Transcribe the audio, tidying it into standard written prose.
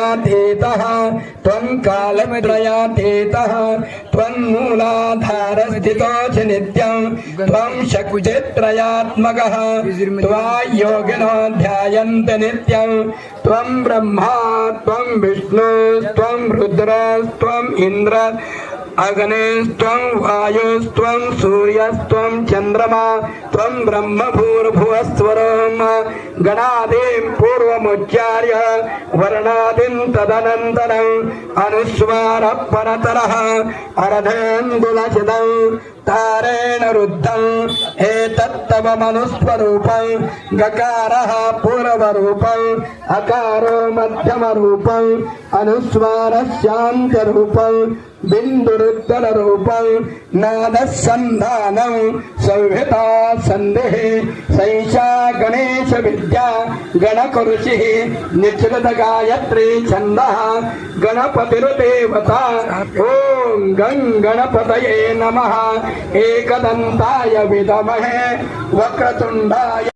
त्रयातीतः त्वं कालत्रयातीतः त्वं मूलाधारस्थितो च नित्यं त्वं शक्तित्रयात्मकः त्वां योगिनो ध्यायन्ति नित्यं त्वं ब्रह्मा त्वं विष्णु त्वं रुद्र त्वं इन्द्र अग्निस्त्वं वायुस्त्वं सूर्यस्त्वं चन्द्रमा त्वं ब्रह्म भूर्भुवस्वरं गणादिं पूर्वमुच्चार्य वर्णादिं तदनन्तरम् अनुस्वारः परतरः अर्धेन्दुलचितं तारेण रुद्धं एतत्तव मनुस्वरूपं गकारः पूर्वरूपं अकारो मध्यमरूपं अनुस्वारस्यान्तरूपं बिन्दुरुत्तररूपं नादसन्धानं संहिता सन्धिः सैषा गणेश विद्या गणकुरुचिः निश्चित गायत्री छन्दः गणपतिर्देवता ॐ गं गणपतये नमः एकदन्ताय विद्महे वक्रतुण्डाय